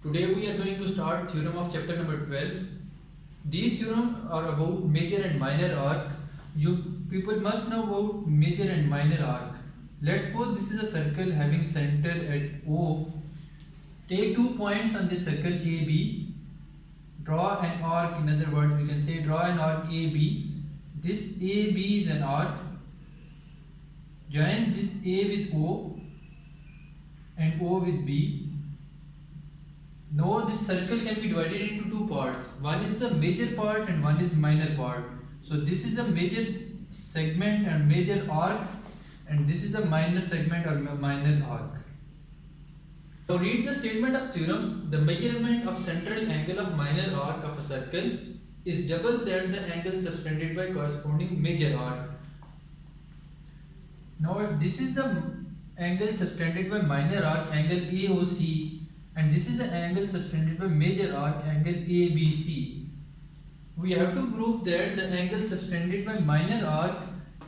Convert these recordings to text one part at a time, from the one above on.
Today we are going to start theorem of chapter number 12. These theorems are about major and minor arc. You people must know about major and minor arc. Let's suppose this is a circle having center at O. Take 2 points on this circle AB. Draw an arc, in other words we can say draw an arc AB. This AB is an arc. Join this A with O and O with B. Now this circle can be divided into two parts. One is the major part and one is minor part. So this is the major segment and major arc, and this is the minor segment or minor arc. Now read the statement of theorem. The measurement of central angle of minor arc of a circle is double that the angle subtended by corresponding major arc. Now if this is the angle subtended by minor arc, angle AOC, and this is the angle subtended by major arc, angle ABC, we have to prove that the angle subtended by minor arc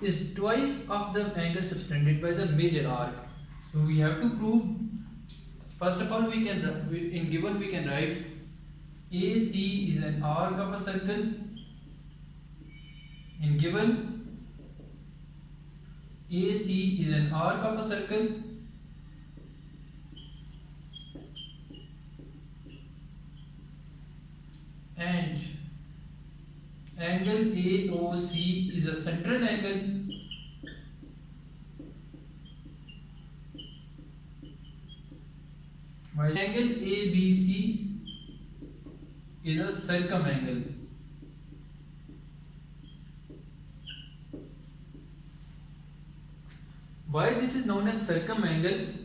is twice of the angle subtended by the major arc. So we have to prove, first of all, in given we can write AC is an arc of a circle. In given, AC is an arc of a circle. And angle AOC is a central angle. While angle ABC is a circumangle. Why this is known as circumangle?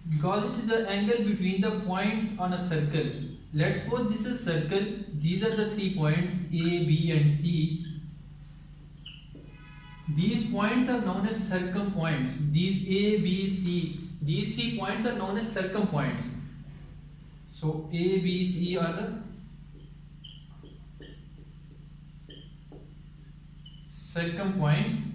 Because it is the angle between the points on a circle. Let's suppose this is a circle. These are the 3 points A, B and C. These points are known as circumpoints. These A, B, C, these 3 points are known as circumpoints. So A, B, C are the circumpoints.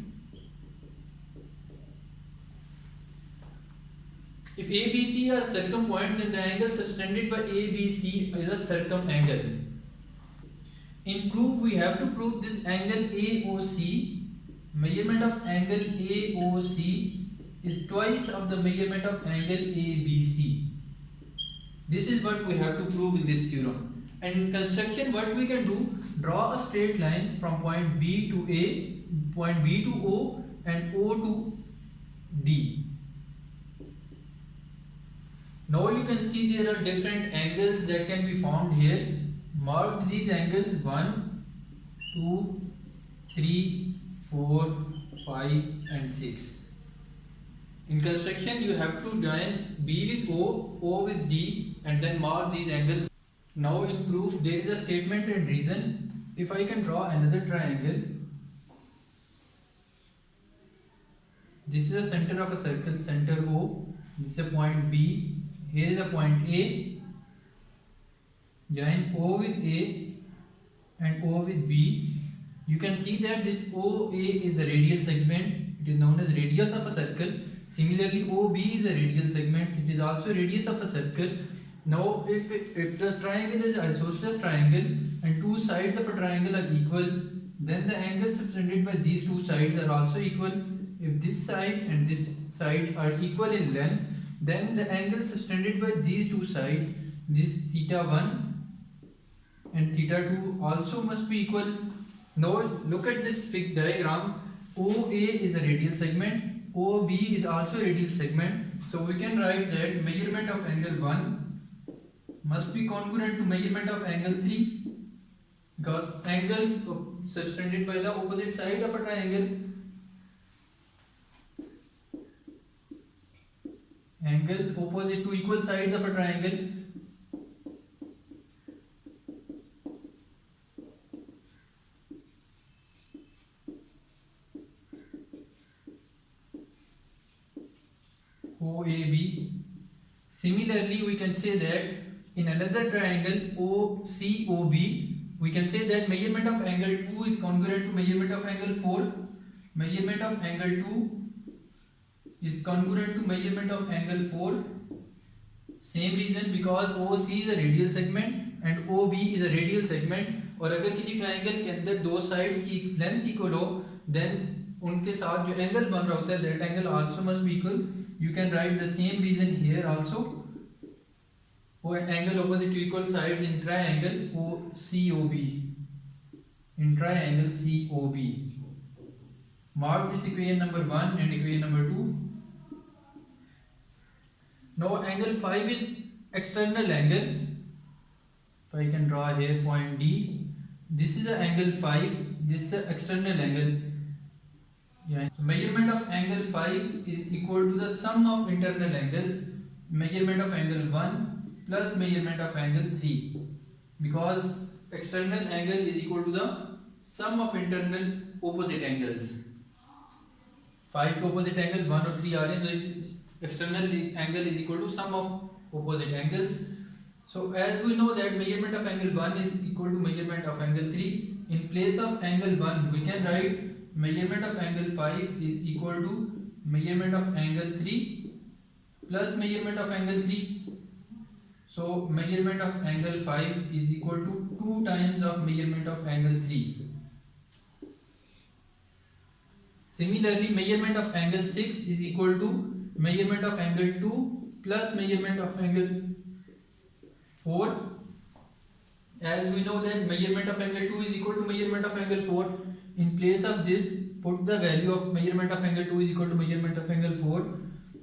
If ABC are circumpoint, then the angle subtended by ABC is a circumangle. In proof, we have to prove this angle AOC, measurement of angle AOC is twice of the measurement of angle ABC. This is what we have to prove in this theorem. And in construction, what we can do, draw a straight line from point B to A, point B to O, and O to D. Now you can see there are different angles that can be found here. Mark these angles 1, 2, 3, 4, 5 and 6. In construction you have to join B with O, O with D and then mark these angles. Now in proof there is a statement and reason. If I can draw another triangle, this is the center of a circle, center O, this is a point B. Here is a point A. Join O with A and O with B. You can see that this OA is the radial segment. It is known as radius of a circle. Similarly, OB is a radial segment. It is also radius of a circle. Now, if the triangle is isosceles triangle and two sides of a triangle are equal, then the angles subtended by these two sides are also equal. If this side and this side are equal in length, then the angle subtended by these two sides, this theta 1 and theta 2 also must be equal. Now look at this fixed diagram. OA is a radial segment, OB is also a radial segment. So we can write that measurement of angle 1 must be congruent to measurement of angle 3, because angles subtended by the opposite side of a triangle. Angles opposite to equal sides of a triangle. OAB. Similarly, we can say that in another triangle OCOB, we can say that measurement of angle 2 is congruent to measurement of angle 4. Measurement of angle 2 is congruent to measurement of angle 4. Same reason, because OC is a radial segment and OB is a radial segment. और अगर किसी triangle के अंदर दो sides की length equal हो, then उनके साथ जो एंगल बन रहा होता है that angle also must be equal. You can write the same reason here also. वो angle opposite to equal sides in triangle OCOB. In triangle COB. Mark this equation number 1 and equation number 2. Now angle 5 is external angle. If I can draw here point D. This is the angle 5. This is the external angle. Yeah. So measurement of angle 5 is equal to the sum of internal angles. Measurement of angle 1 plus measurement of angle 3. Because external angle is equal to the sum of internal opposite angles. 5 के opposite angle 1 और 3 आ रहे हैं, so external angle is equal to sum of opposite angles. So as we know that measurement of angle 1 is equal to measurement of angle 3. In place of angle 1 we can write measurement of angle 5 is equal to measurement of angle 3 plus measurement of angle 3. So measurement of angle 5 is equal to 2 times of measurement of angle 3. Similarly, measurement of angle 6 is equal to measurement of angle 2 plus measurement of angle 4. As we know that measurement of angle 2 is equal to measurement of angle 4. In place of this, put the value of measurement of angle 2 is equal to measurement of angle 4.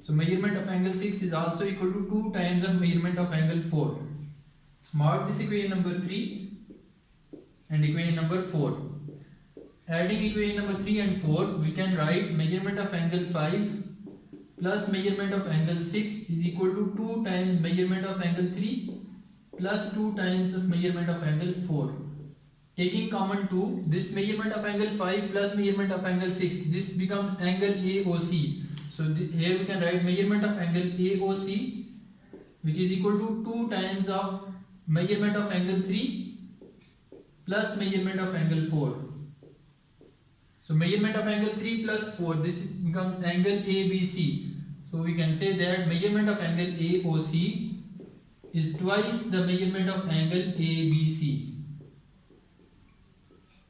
So measurement of angle 6 is also equal to 2 times of measurement of angle 4. Mark this equation number 3 and equation number 4. Adding equation number 3 and 4, we can write measurement of angle 5 plus measurement of angle 6 is equal to 2 times measurement of angle 3 plus 2 times of measurement of angle 4. Taking common 2, this measurement of angle 5 plus measurement of angle 6, this becomes angle AOC. So here we can write measurement of angle AOC, which is equal to 2 times of measurement of angle 3 plus measurement of angle 4. So measurement of angle 3 plus 4, this becomes angle ABC. So we can say that measurement of angle AOC is twice the measurement of angle ABC.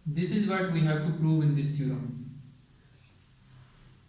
This is what we have to prove in this theorem.